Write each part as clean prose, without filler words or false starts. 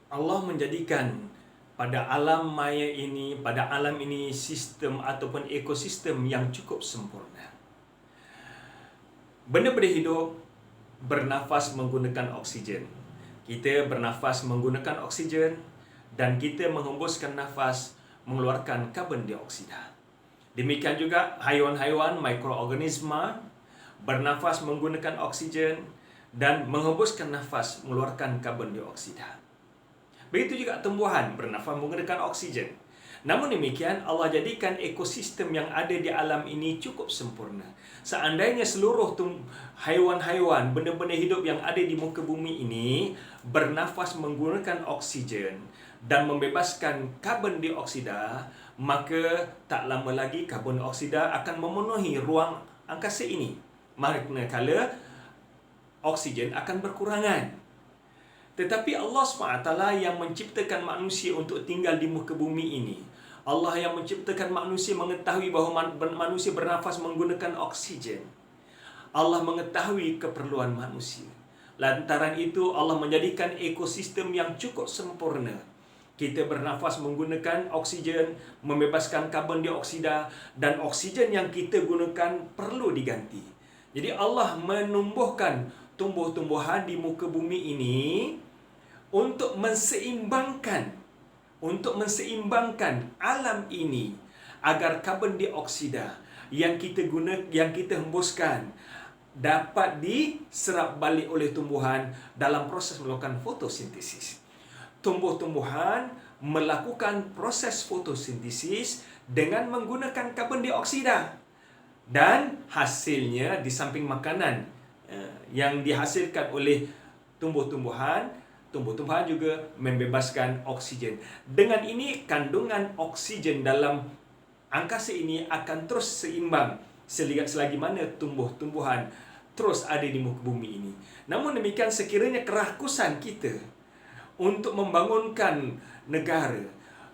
Allah menjadikan pada alam maya ini, pada alam ini sistem ataupun ekosistem yang cukup sempurna. Benda-benda hidup bernafas menggunakan oksigen. Kita bernafas menggunakan oksigen dan kita menghembuskan nafas mengeluarkan karbon dioksida. Demikian juga haiwan-haiwan mikroorganisma bernafas menggunakan oksigen dan menghembuskan nafas mengeluarkan karbon dioksida. Begitu juga tumbuhan bernafas menggunakan oksigen. Namun demikian, Allah jadikan ekosistem yang ada di alam ini cukup sempurna. Seandainya seluruh haiwan-haiwan, benda-benda hidup yang ada di muka bumi ini bernafas menggunakan oksigen dan membebaskan karbon dioksida, maka tak lama lagi karbon dioksida akan memenuhi ruang angkasa ini. Manakala oksigen akan berkurangan. Tetapi Allah SWT yang menciptakan manusia untuk tinggal di muka bumi ini, Allah yang menciptakan manusia mengetahui bahawa manusia bernafas menggunakan oksigen. Allah mengetahui keperluan manusia. Lantaran itu Allah menjadikan ekosistem yang cukup sempurna. Kita bernafas menggunakan oksigen, membebaskan karbon dioksida, dan oksigen yang kita gunakan perlu diganti. Jadi Allah menumbuhkan tumbuh-tumbuhan di muka bumi ini untuk menseimbangkan alam ini agar karbon dioksida yang kita hembuskan dapat diserap balik oleh tumbuhan dalam proses melakukan fotosintesis. Tumbuh-tumbuhan melakukan proses fotosintesis dengan menggunakan karbon dioksida, dan hasilnya di samping makanan yang dihasilkan oleh tumbuh-tumbuhan juga membebaskan oksigen. Dengan ini kandungan oksigen dalam angkasa ini akan terus seimbang selagi mana tumbuh-tumbuhan terus ada di muka bumi ini. Namun demikian, sekiranya kerakusan kita untuk membangunkan negara,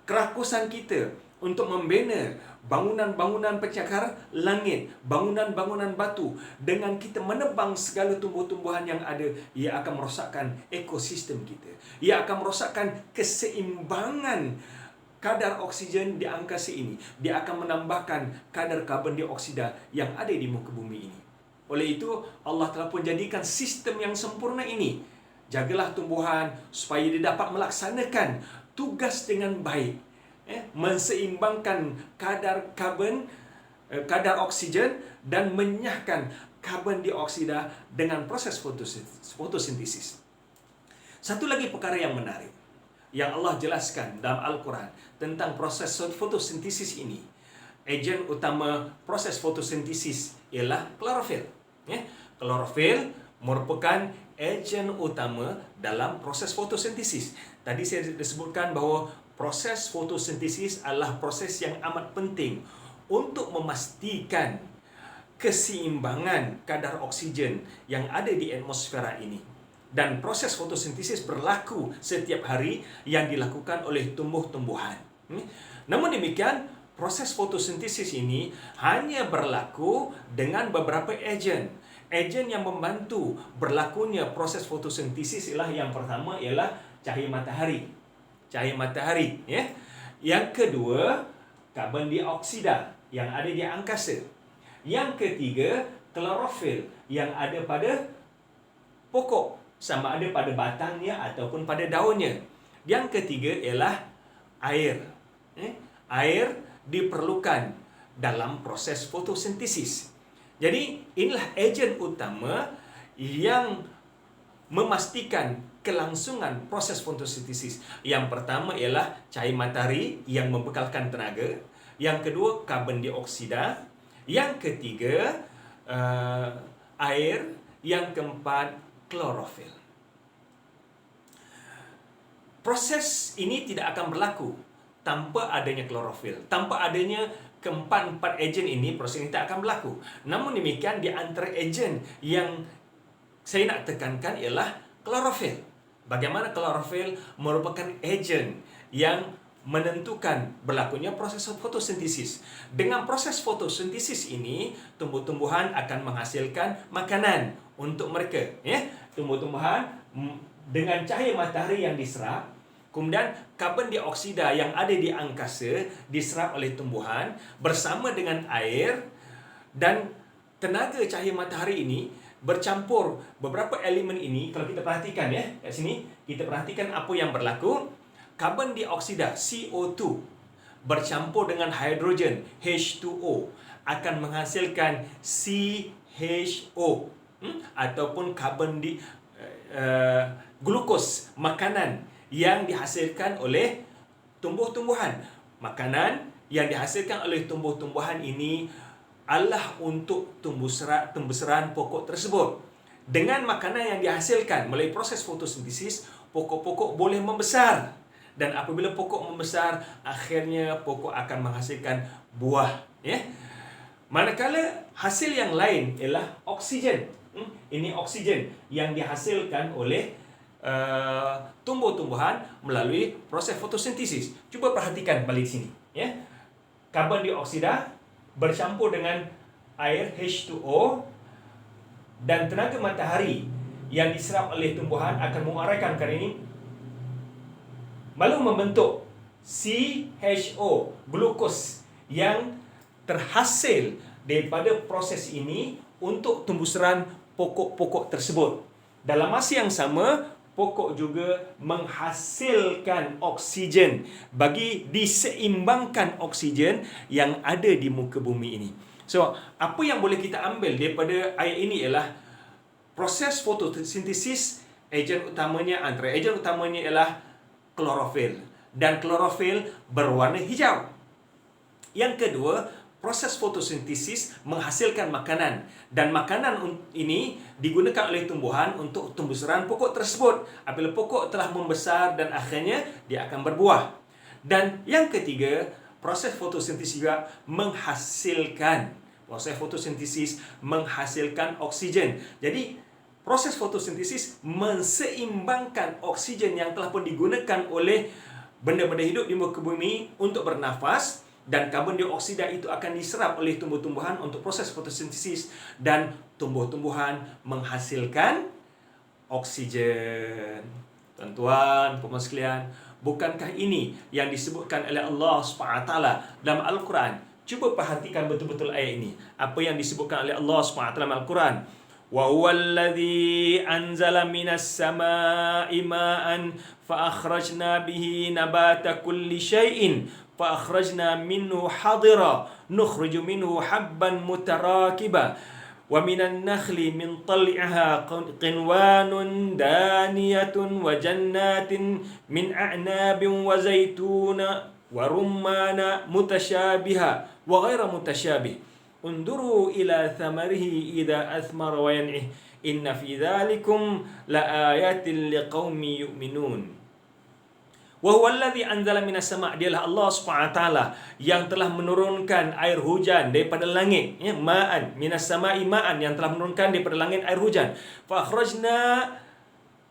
kerakusan kita untuk membina bangunan-bangunan pencakar langit, bangunan-bangunan batu, dengan kita menebang segala tumbuh-tumbuhan yang ada, ia akan merosakkan ekosistem kita. Ia akan merosakkan keseimbangan kadar oksigen di angkasa ini. Dia akan menambahkan kadar karbon dioksida yang ada di muka bumi ini. Oleh itu, Allah telah pun jadikan sistem yang sempurna ini. Jagalah tumbuhan supaya dia dapat melaksanakan tugas dengan baik. Menseimbangkan kadar oksigen dan menyahkan karbon dioksida dengan proses fotosintesis. Satu lagi perkara yang menarik yang Allah jelaskan dalam Al-Quran tentang proses fotosintesis ini. Ejen utama proses fotosintesis ialah klorofil. Klorofil merupakan ejen utama dalam proses fotosintesis. Tadi saya disebutkan bahawa proses fotosintesis adalah proses yang amat penting untuk memastikan keseimbangan kadar oksigen yang ada di atmosfera ini. Dan proses fotosintesis berlaku setiap hari yang dilakukan oleh tumbuh-tumbuhan. Namun demikian, proses fotosintesis ini hanya berlaku dengan beberapa ejen. Ejen yang membantu berlakunya proses fotosintesis ialah, yang pertama ialah cahaya matahari. Yang kedua, karbon dioksida yang ada di angkasa. Yang ketiga, klorofil yang ada pada pokok, sama ada pada batangnya ataupun pada daunnya. Yang ketiga ialah air. Air diperlukan dalam proses fotosintesis. Jadi inilah ejen utama yang memastikan kelangsungan proses fotosintesis. Yang pertama ialah cahaya matahari yang membekalkan tenaga. Yang kedua, karbon dioksida. Yang ketiga, air. Yang keempat, klorofil. Proses ini tidak akan berlaku tanpa adanya klorofil. Tanpa adanya keempat-empat ejen ini, proses ini tak akan berlaku. Namun demikian, di antara ejen yang saya nak tekankan ialah klorofil. Bagaimana klorofil merupakan ejen yang menentukan berlakunya proses fotosintesis. Dengan proses fotosintesis ini, tumbuh-tumbuhan akan menghasilkan makanan untuk mereka. Tumbuh-tumbuhan dengan cahaya matahari yang diserap, Kemudian karbon dioksida yang ada di angkasa diserap oleh tumbuhan bersama dengan air, dan tenaga cahaya matahari ini bercampur beberapa elemen ini. Kalau kita perhatikan ya, kat sini kita perhatikan apa yang berlaku. Karbon dioksida CO2 bercampur dengan hidrogen H2O akan menghasilkan CHO, ataupun glukos, makanan yang dihasilkan oleh tumbuh-tumbuhan. Makanan yang dihasilkan oleh tumbuh-tumbuhan ini adalah untuk tumbuh-seran pokok tersebut. Dengan makanan yang dihasilkan melalui proses fotosintesis, pokok-pokok boleh membesar. Dan apabila pokok membesar, akhirnya pokok akan menghasilkan buah. Ya. Manakala hasil yang lain ialah oksigen. Ini oksigen yang dihasilkan oleh tumbuh-tumbuhan melalui proses fotosintesis. Cuba perhatikan balik sini. Ya. Karbon dioksida bercampur dengan air H2O, dan tenaga matahari yang diserap oleh tumbuhan akan mengarahkan perkara ini lalu membentuk CHO, glukos, yang terhasil daripada proses ini untuk tumbuh-seran pokok-pokok tersebut. Dalam masa yang sama, pokok juga menghasilkan oksigen bagi diseimbangkan oksigen yang ada di muka bumi ini. So, apa yang boleh kita ambil daripada ayat ini ialah proses fotosintesis, antara ejen utamanya ialah klorofil, dan klorofil berwarna hijau. Yang kedua, proses fotosintesis menghasilkan makanan, dan makanan ini digunakan oleh tumbuhan untuk tumbuh-seran pokok tersebut. Apabila pokok telah membesar dan akhirnya dia akan berbuah. Dan yang ketiga, proses fotosintesis juga menghasilkan oksigen. Jadi proses fotosintesis menseimbangkan oksigen yang telah pun digunakan oleh benda-benda hidup di muka bumi untuk bernafas, dan karbon dioksida itu akan diserap oleh tumbuh-tumbuhan untuk proses fotosintesis, dan tumbuh-tumbuhan menghasilkan oksigen. Tuan-tuan, puan sekalian, bukankah ini yang disebutkan oleh Allah SWT dalam Al-Quran? Cuba perhatikan betul-betul ayat ini. Apa yang disebutkan oleh Allah SWT dalam Al-Quran? وَهُوَ الَّذِي أَنزَلَ مِنَ السَّمَاءِ مَاءً فَأَخْرَجْنَا بِهِ نَبَاتَ كُلِّ شَيْءٍ فَأَخْرَجْنَا مِنْهُ حَضِرًا نُخْرِجُ مِنْهُ حَبًّا مُتَرَاكِبًا وَمِنَ النَّخْلِ مِنْ طَلْعِهَا قِنْوَانٌ دَانِيَةٌ وَجَنَّاتٍ مِنْ أَعْنَابٍ وَزَيْتُونَ وَرُمَّانَ مُتَشَابِهًا وَغَيْرَ مُتَشَابِهٍ Unduru ila thamarihi idza athmara wa yan'ih inna fi dzalikum laayatin liqaumin yu'minun. Wa huwa alladhi anzala minas sama', dialah Allah SWT yang telah menurunkan air hujan daripada langit, ya, ma'an minas sama'i ma'an, yang telah menurunkan daripada langit air hujan. Fa akhrajna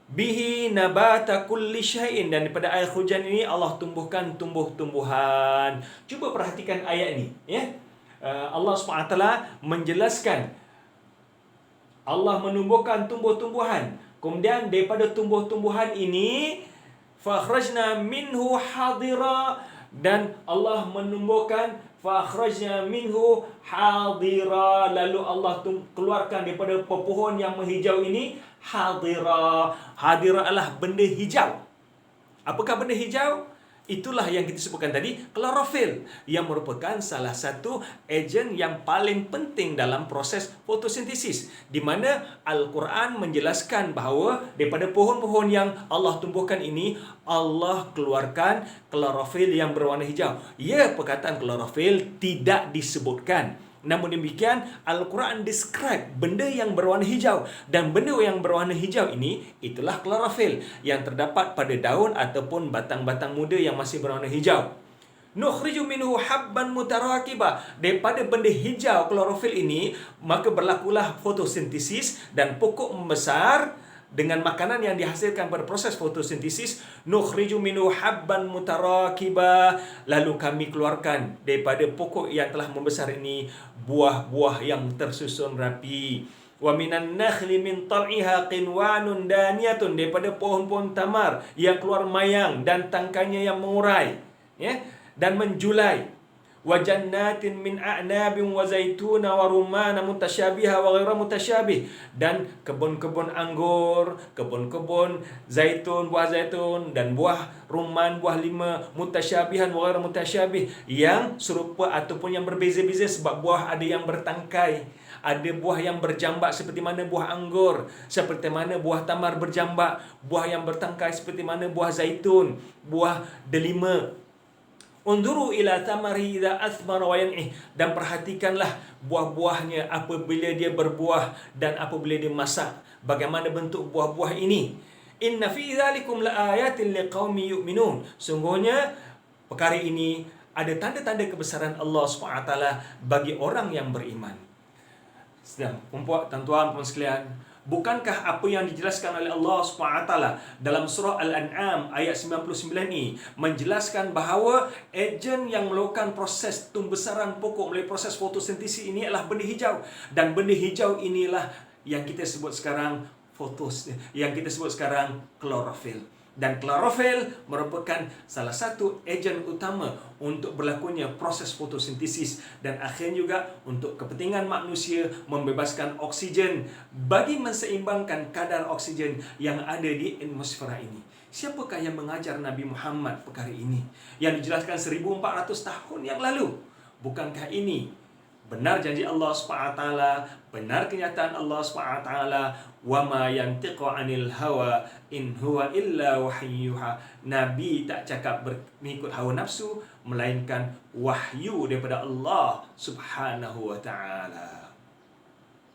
bihi nabata kulli syai'in, dan daripada air hujan ini Allah tumbuhkan tumbuh-tumbuhan. Cuba perhatikan ayat ini, ya. Allah SWT menjelaskan Allah menumbuhkan tumbuh-tumbuhan. Kemudian daripada tumbuh-tumbuhan ini fakhrajna minhu hadira, dan Allah menumbuhkan fakhrajna minhu hadira, lalu Allah keluarkan daripada pepohon yang menghijau ini hadira. Hadira adalah benda hijau. Apakah benda hijau? Itulah yang kita sebutkan tadi, klorofil, yang merupakan salah satu ejen yang paling penting dalam proses fotosintesis, di mana Al-Quran menjelaskan bahawa daripada pohon-pohon yang Allah tumbuhkan ini, Allah keluarkan klorofil yang berwarna hijau. Ya, perkataan klorofil tidak disebutkan. Namun demikian, Al-Quran describe benda yang berwarna hijau, dan benda yang berwarna hijau ini itulah klorofil yang terdapat pada daun ataupun batang-batang muda yang masih berwarna hijau. Nukhriju minhu habban mutarakiba, daripada benda hijau klorofil ini maka berlakulah fotosintesis dan pokok membesar dengan makanan yang dihasilkan pada proses fotosintesis. Nukhriju minhu habban mutarakiba, lalu kami keluarkan daripada pokok yang telah membesar ini buah-buah yang tersusun rapi. Wa minan nakhli min tal'iha qinwanun daniyatun, daripada pohon-pohon tamar yang keluar mayang dan tangkainya yang mengurai, ya, dan menjulai. Wa jannatin min a'nabin wa zaituna wa rumana mutasyabiha wa ghairu mutasyabih, dan kebun-kebun anggur, kebun-kebun zaitun, buah zaitun, dan buah rumman, buah lima, mutasyabihan wa ghairu mutasyabih, yang serupa ataupun yang berbeza-beza, sebab buah ada yang bertangkai, ada buah yang berjambak seperti mana buah anggur, seperti mana buah tamar berjambak, buah yang bertangkai seperti mana buah zaitun, buah delima. Unduru ila tamari idza athmara wa yan'ih, dan perhatikanlah buah-buahnya apabila dia berbuah dan apabila dia masak. Bagaimana bentuk buah-buah ini? Inna fi dzalikum laayatin liqaumin yu'minun. Sungguhnya perkara ini ada tanda-tanda kebesaran Allah SWT bagi orang yang beriman. Sedang, tuan-tuan pun sekalian, bukankah apa yang dijelaskan oleh Allah SWT dalam surah Al-An'am ayat 99 ini menjelaskan bahawa ejen yang melakukan proses pembesaran pokok melalui proses fotosintesis ini adalah benih hijau, dan benih hijau inilah yang kita sebut sekarang klorofil. Dan klorofil merupakan salah satu ejen utama untuk berlakunya proses fotosintesis, dan akhirnya juga untuk kepentingan manusia membebaskan oksigen bagi menseimbangkan kadar oksigen yang ada di atmosfera ini. Siapakah yang mengajar Nabi Muhammad perkara ini yang dijelaskan 1400 tahun yang lalu? Bukankah ini benar janji Allah SWT, benar kenyataan Allah SWT? Wa ma yantiqu 'anil hawa in huwa illa wahyuha. Nabi tak cakap mengikut hawa nafsu, melainkan wahyu daripada Allah Subhanahu wa taala.